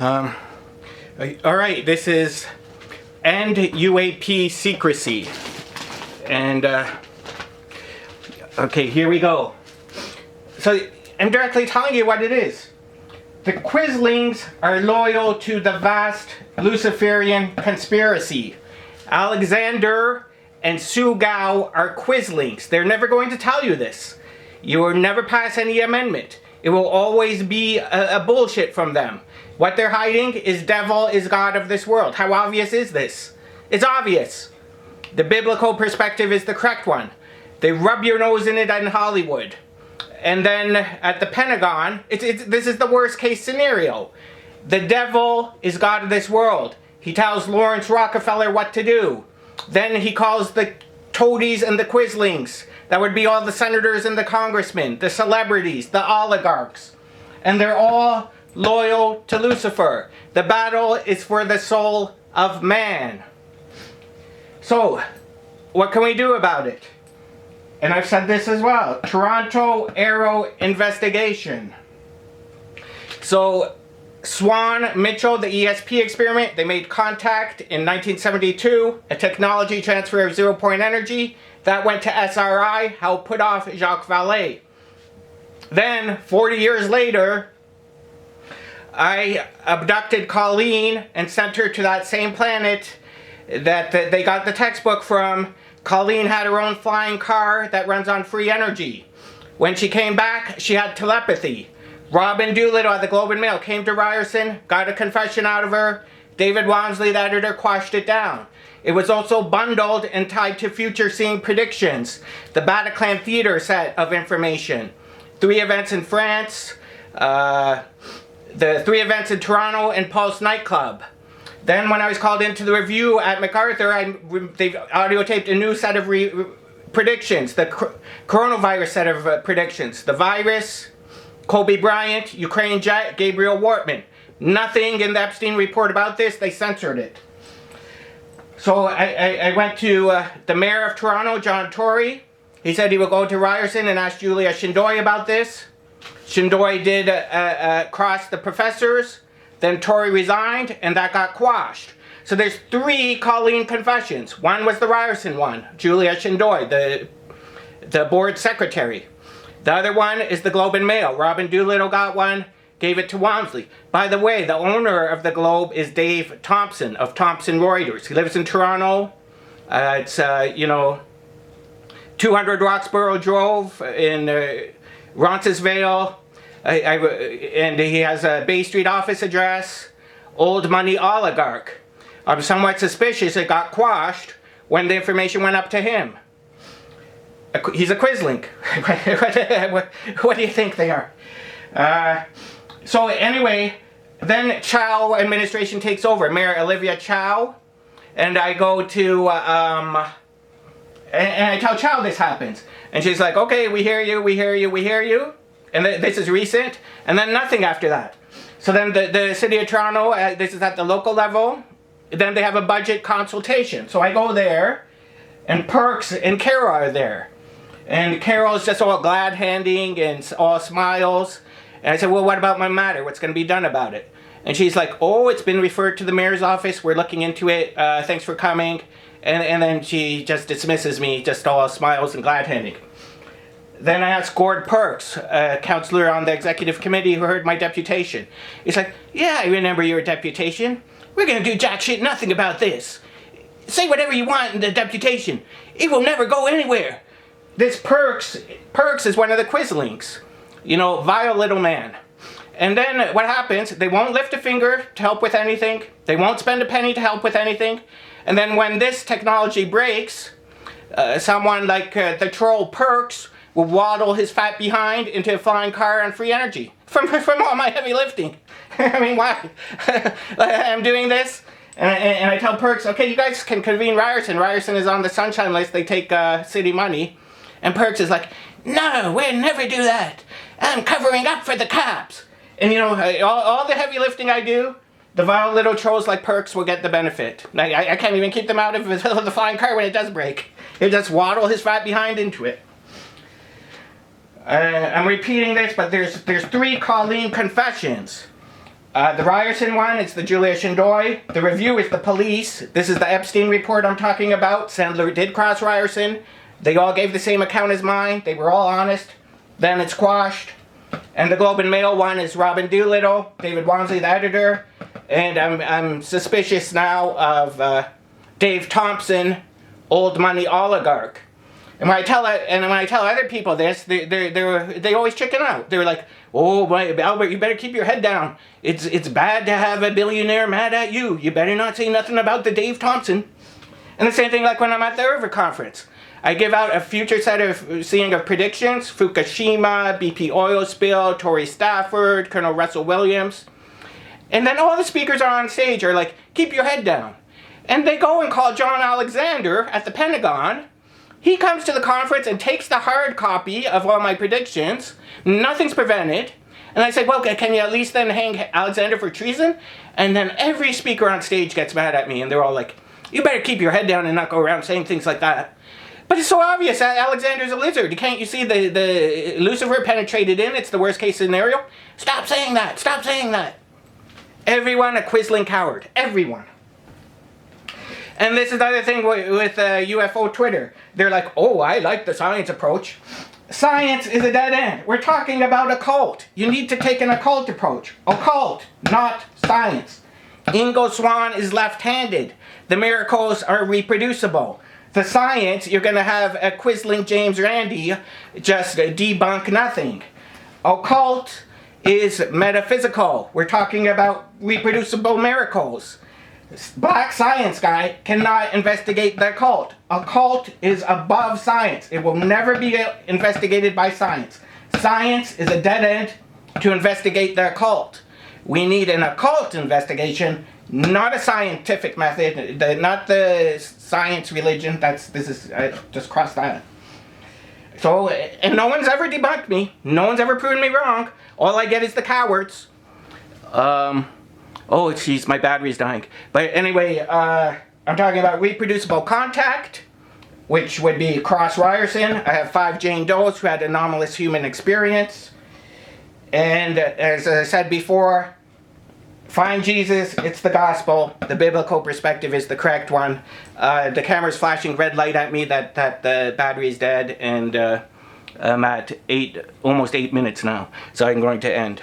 All right, this is End UAP Secrecy. And, okay, here we go. So, I'm directly telling you what it is. The Quislings are loyal to the vast-luciferian-conspiracy. Alexander and Sue Gao are Quislings. They're never going to tell you this. You will never pass any amendment. It will always be a bullshit from them. What they're hiding is devil is God of this world. How obvious is this? It's obvious. The biblical perspective is the correct one. They rub your nose in it in Hollywood. And then at the Pentagon, this is the worst case scenario. The devil is God of this world. He tells Lawrence Rockefeller what to do. Then he calls the toadies and the Quislings. That would be all the senators and the congressmen, the celebrities, the oligarchs. And they're all loyal to Lucifer. The battle is for the soul of man. So, what can we do about it? And I've said this as well. Toronto AARO investigation. So, Swan Mitchell, the ESP experiment, they made contact in 1972, a technology transfer of zero-point energy. That went to SRI, helped put off Jacques Vallée. Then, 40 years later, I abducted Colleen and sent her to that same planet that they got the textbook from. Colleen had her own flying car that runs on free energy. When she came back, she had telepathy. Robin Doolittle at the Globe and Mail came to Ryerson, got a confession out of her. David Walmsley, the editor, quashed it down. It was also bundled and tied to future seeing predictions. The Bataclan Theater set of information. 3 events in France, the 3 events in Toronto, and Pulse nightclub. Then when I was called into the review at MacArthur, they audio taped a new set of predictions. The coronavirus set of predictions. The virus, Kobe Bryant, Ukraine jet, Gabriel Wortman. Nothing in the Epstein report about this. They censored it. So I went to the mayor of Toronto, John Tory. He said he would go to Ryerson and ask Julia Shindoy about this. Shindoy did cross the professors. Then Tory resigned, and that got quashed. So there's 3 Colleen confessions. One was the Ryerson one, Julia Shindoy, the board secretary. The other one is the Globe and Mail. Robin Doolittle got one, gave it to Walmsley. By the way, the owner of the Globe is Dave Thompson of Thomson Reuters. He lives in Toronto. It's 200 Roxborough Drove in Roncesvalles. And he has a Bay Street office address. Old money oligarch. I'm somewhat suspicious it got quashed when the information went up to him. He's a Quisling. What do you think they are? So anyway, then Chow administration takes over. Mayor Olivia Chow. And I go to, and I tell Chow this happens. And she's like, okay, we hear you, we hear you, we hear you. And this is recent. And then nothing after that. So then the city of Toronto, this is at the local level. Then they have a budget consultation. So I go there, and Perks and Carrol are there. And Carol's just all glad-handing and all smiles. And I said, well, what about my matter? What's going to be done about it? And she's like, oh, it's been referred to the mayor's office. We're looking into it. Thanks for coming. And then she just dismisses me, just all smiles and glad-handing. Then I asked Gord Perks, a councillor on the executive committee who heard my deputation. He's like, yeah, I remember your deputation. We're going to do jack shit nothing about this. Say whatever you want in the deputation. It will never go anywhere. This Perks is one of the Quislings. Vile little man. And then what happens, they won't lift a finger to help with anything. They won't spend a penny to help with anything. And then when this technology breaks, someone like the troll Perks will waddle his fat behind into a flying car on free energy. From all my heavy lifting. I mean, why? I'm doing this, and I tell Perks, okay, you guys can convene Ryerson. Ryerson is on the sunshine list. They take city money. And Perks is like, no, we'll never do that. I'm covering up for the cops. And all the heavy lifting I do, the vile little trolls like Perks will get the benefit. I can't even keep them out of the flying car when it does break. He'll just waddle his fat behind into it. I'm repeating this, but there's 3 Colleen confessions. The Ryerson one is the Julia Shindoy. The review is the police. This is the Epstein report I'm talking about. Sandler did cross Ryerson. They all gave the same account as mine. They were all honest. Then it's quashed. And the Globe and Mail one is Robin Doolittle, David Wamsley, the editor. And I'm suspicious now of Dave Thompson, old money oligarch. And when I tell other people this, they always chicken out. They're like, "Oh, Albert, you better keep your head down. It's bad to have a billionaire mad at you. You better not say nothing about the Dave Thompson." And the same thing like when I'm at the River Conference. I give out a future set of seeing of predictions: Fukushima, BP oil spill, Tory Stafford, Colonel Russell Williams. And then all the speakers are on stage are like, "Keep your head down." And they go and call John Alexander at the Pentagon. He comes to the conference and takes the hard copy of all my predictions. Nothing's prevented. And I say, well, can you at least then hang Alexander for treason? And then every speaker on stage gets mad at me, and they're all like, you better keep your head down and not go around saying things like that. But it's so obvious that Alexander's a lizard. Can't you see the Lucifer penetrated in? It's the worst case scenario. Stop saying that. Stop saying that. Everyone a Quisling coward. Everyone. And this is the other thing with UFO Twitter. They're like, oh, I like the science approach. Science is a dead end. We're talking about occult. You need to take an occult approach. Occult, not science. Ingo Swann is left-handed. The miracles are reproducible. The science, you're going to have a Quisling James Randi just debunk nothing. Occult is metaphysical. We're talking about reproducible miracles. Black science guy cannot investigate the occult. Occult is above science. It will never be investigated by science. Science is a dead end to investigate the occult. We need an occult investigation, not a scientific method, not the science religion. I just crossed that. So, and no one's ever debunked me. No one's ever proven me wrong. All I get is the cowards. Oh, jeez, my battery's dying. But anyway, I'm talking about reproducible contact, which would be cross Ryerson. I have 5 Jane Does who had anomalous human experience. And as I said before, find Jesus, it's the gospel. The biblical perspective is the correct one. The camera's flashing red light at me that the battery's dead, and I'm at almost 8 minutes now. So I'm going to end.